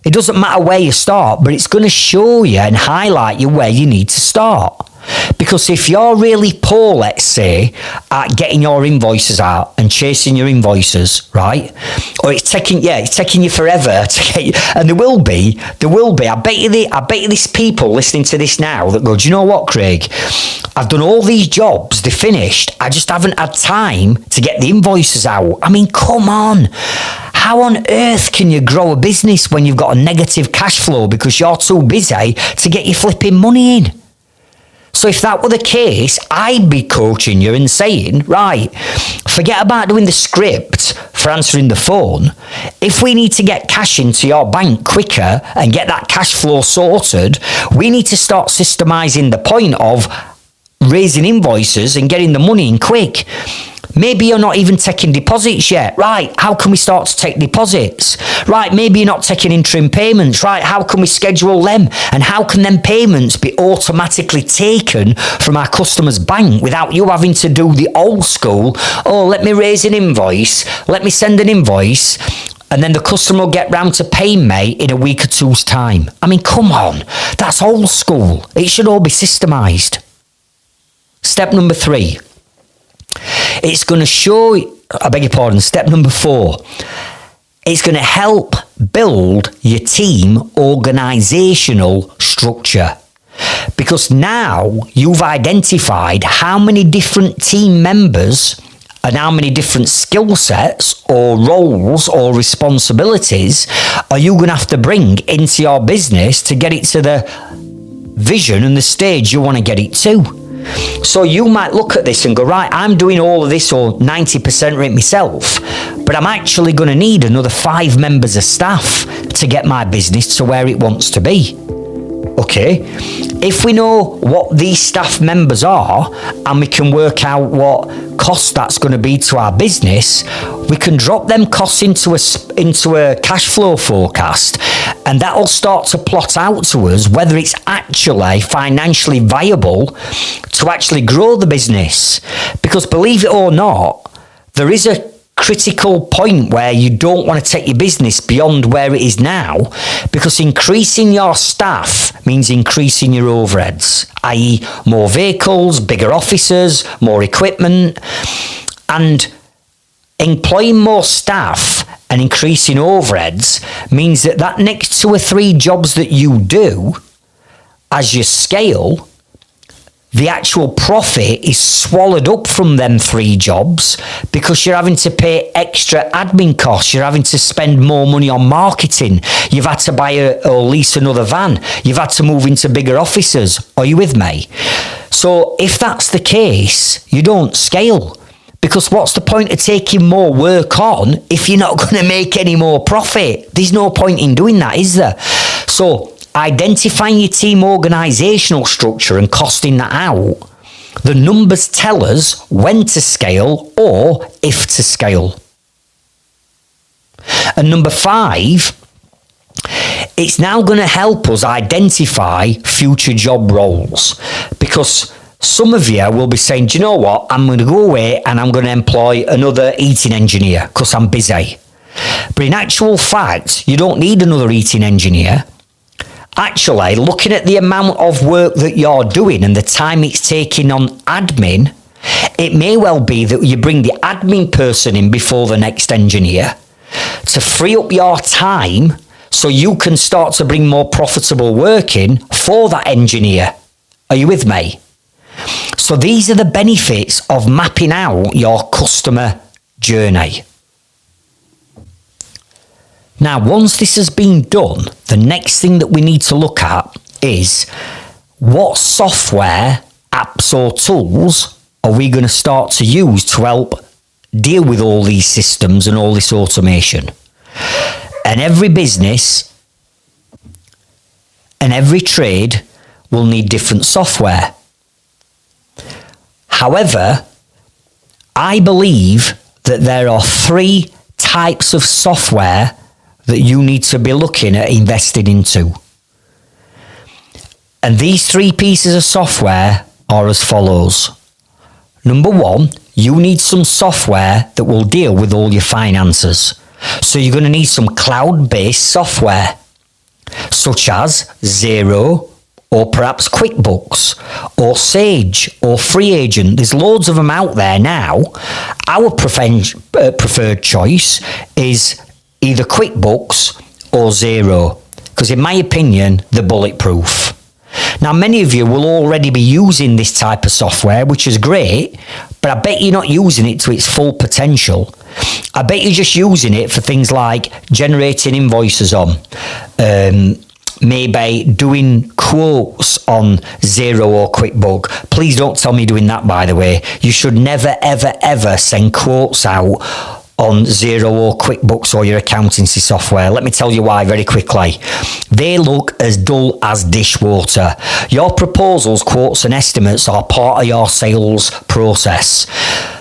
It doesn't matter where you start, but it's going to show you and highlight you where you need to start. Because if you're really poor, let's say, at getting your invoices out and chasing your invoices, right? Or it's taking you forever to get you, and there will be. I bet you there's people listening to this now that go, do you know what, Craig? I've done all these jobs, they're finished. I just haven't had time to get the invoices out. I mean, come on. How on earth can you grow a business when you've got a negative cash flow because you're too busy to get your flipping money in? So if that were the case, I'd be coaching you and saying, right, forget about doing the script for answering the phone. If we need to get cash into your bank quicker and get that cash flow sorted, we need to start systemizing the point of raising invoices and getting the money in quick. Maybe you're not even taking deposits yet. Right, how can we start to take deposits? Right, maybe you're not taking interim payments. Right, how can we schedule them? And how can them payments be automatically taken from our customer's bank without you having to do the old school, oh, let me raise an invoice, let me send an invoice, and then the customer will get round to paying me in a week or two's time. I mean, come on, that's old school. It should all be systemised. Step number 3. It's going to show, step number 4. It's going to help build your team organisational structure. Because now you've identified how many different team members and how many different skill sets or roles or responsibilities are you going to have to bring into your business to get it to the vision and the stage you want to get it to. So you might look at this and go, right, I'm doing all of this or 90% of it myself, but I'm actually going to need another 5 members of staff to get my business to where it wants to be. Okay, if we know what these staff members are and we can work out what cost that's going to be to our business, we can drop them costs into a cash flow forecast, and that'll start to plot out to us whether it's actually financially viable to actually grow the business. Because believe it or not, there is a critical point where you don't want to take your business beyond where it is now, because increasing your staff means increasing your overheads, i.e. more vehicles, bigger offices, more equipment, and employing more staff and increasing overheads means that next 2 or 3 jobs that you do as you scale, the actual profit is swallowed up from them 3 jobs because you're having to pay extra admin costs. You're having to spend more money on marketing. You've had to buy or lease another van. You've had to move into bigger offices. Are you with me? So if that's the case, you don't scale. Because what's the point of taking more work on if you're not going to make any more profit? There's no point in doing that, is there? So identifying your team organisational structure and costing that out, the numbers tell us when to scale or if to scale. And number 5, it's now going to help us identify future job roles, because some of you will be saying, do you know what, I'm going to go away and I'm going to employ another heating engineer because I'm busy. But in actual fact, you don't need another heating engineer. Actually, looking at the amount of work that you're doing and the time it's taking on admin, it may well be that you bring the admin person in before the next engineer to free up your time so you can start to bring more profitable work in for that engineer. Are you with me? So these are the benefits of mapping out your customer journey. Now, once this has been done, the next thing that we need to look at is what software, apps or tools are we going to start to use to help deal with all these systems and all this automation. And every business and every trade will need different software. However, I believe that there are 3 types of software that you need to be looking at investing into. And these 3 pieces of software are as follows. Number 1, you need some software that will deal with all your finances. So you're going to need some cloud-based software, such as Xero, or perhaps QuickBooks, or Sage, or FreeAgent. There's loads of them out there now. Our preferred choice is either QuickBooks or Xero, because in my opinion, they're bulletproof. Now, many of you will already be using this type of software, which is great, but I bet you're not using it to its full potential. I bet you're just using it for things like generating invoices on, maybe doing quotes on Xero or QuickBook. Please don't tell me doing that, by the way. You should never, ever, ever send quotes out on Xero or QuickBooks or your accountancy software. Let me tell you why very quickly. They look as dull as dishwater. Your proposals, quotes and estimates are part of your sales process.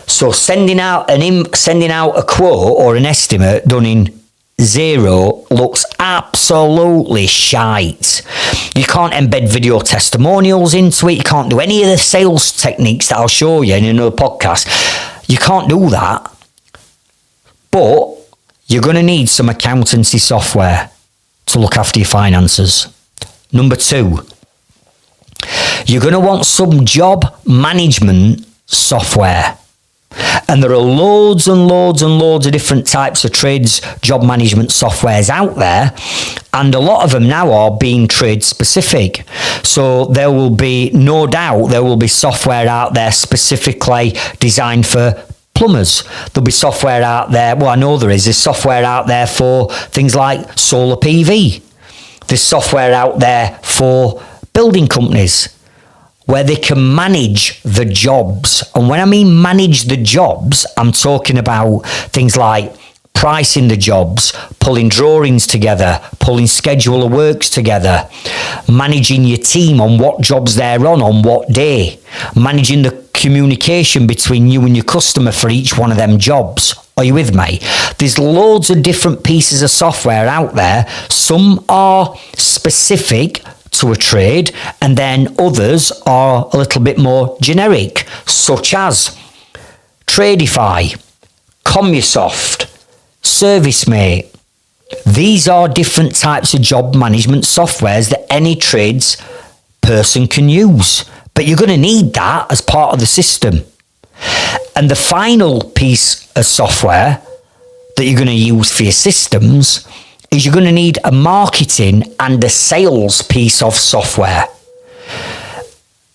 So sending out a quote or an estimate done in Xero looks absolutely shite. You can't embed video testimonials into it. You can't do any of the sales techniques that I'll show you in another podcast. You can't do that. But you're going to need some accountancy software to look after your finances. Number 2, you're going to want some job management software. And there are loads and loads and loads of different types of trades job management softwares out there. And a lot of them now are being trade specific. So there will be, no doubt, there will be software out there specifically designed for plumbers. There'll be software out there, well, I know there's software out there for things like solar PV. There's software out there for building companies where they can manage the jobs. And when I mean manage the jobs, I'm talking about things like pricing the jobs, pulling drawings together, pulling schedule of works together, managing your team on what jobs they're on what day, managing the communication between you and your customer for each one of them jobs. Are you with me? There's loads of different pieces of software out there. Some are specific to a trade, and then others are a little bit more generic, such as Tradify, Commusoft, ServiceMate. These are different types of job management softwares that any trades person can use. But you're going to need that as part of the system. And the final piece of software that you're going to use for your systems is you're going to need a marketing and a sales piece of software.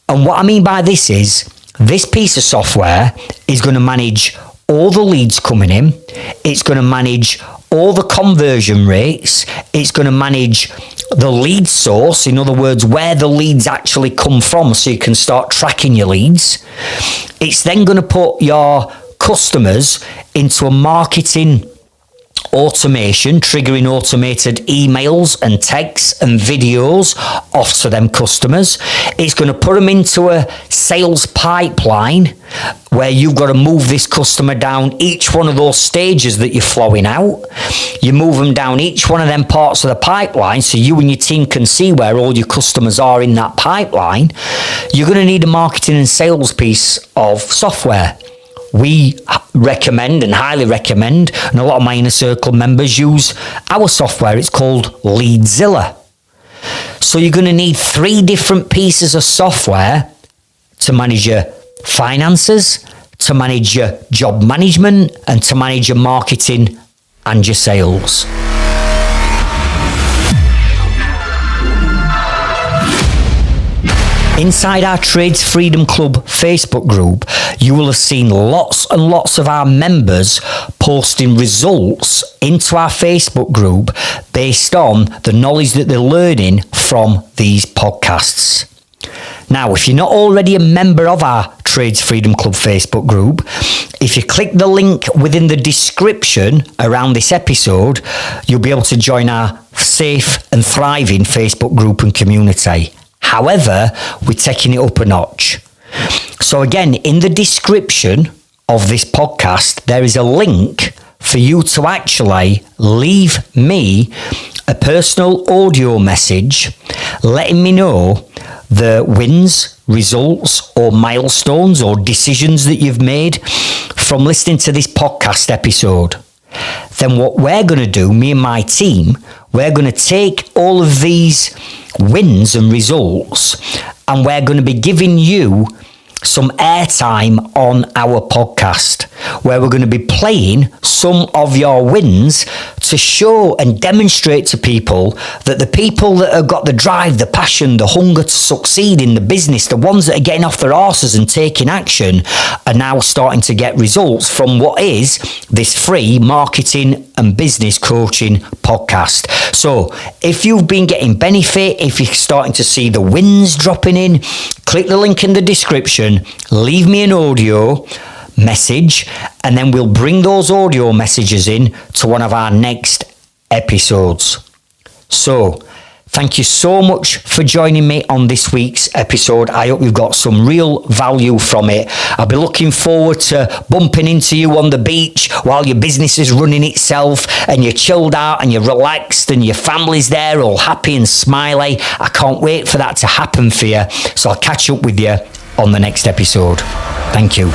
And what I mean by this is, this piece of software is going to manage all the leads coming in. It's going to manage all the conversion rates. It's going to manage the lead source, in other words, where the leads actually come from, so you can start tracking your leads. It's then going to put your customers into a marketing automation, triggering automated emails and texts and videos off to them customers. It's going to put them into a sales pipeline where you've got to move this customer down each one of those stages that you're flowing out. You move them down each one of them parts of the pipeline so you and your team can see where all your customers are in that pipeline. You're going to need a marketing and sales piece of software. We recommend and highly recommend, and a lot of my inner circle members use our software. It's called Leadzilla. So you're going to need 3 different pieces of software to manage your finances, to manage your job management, and to manage your marketing and your sales. Inside our Trades Freedom Club Facebook group, you will have seen lots and lots of our members posting results into our Facebook group based on the knowledge that they're learning from these podcasts. Now, if you're not already a member of our Trades Freedom Club Facebook group, if you click the link within the description around this episode, you'll be able to join our safe and thriving Facebook group and community. However, we're taking it up a notch. So again, in the description of this podcast, there is a link for you to actually leave me a personal audio message letting me know the wins, results, or milestones or decisions that you've made from listening to this podcast episode. Then what we're going to do, me and my team, we're going to take all of these wins and results and we're going to be giving you some airtime on our podcast, where we're going to be playing some of your wins to show and demonstrate to people that the people that have got the drive, the passion, the hunger to succeed in the business, the ones that are getting off their arses and taking action, are now starting to get results from what is this free marketing and business coaching podcast. So if you've been getting benefit, if you're starting to see the wins dropping in, click the link in the description, leave me an audio message, and then we'll bring those audio messages in to one of our next episodes. So, thank you so much for joining me on this week's episode. I hope you've got some real value from it. I'll be looking forward to bumping into you on the beach while your business is running itself and you're chilled out and you're relaxed and your family's there all happy and smiley. I can't wait for that to happen for you. So I'll catch up with you on the next episode. Thank you.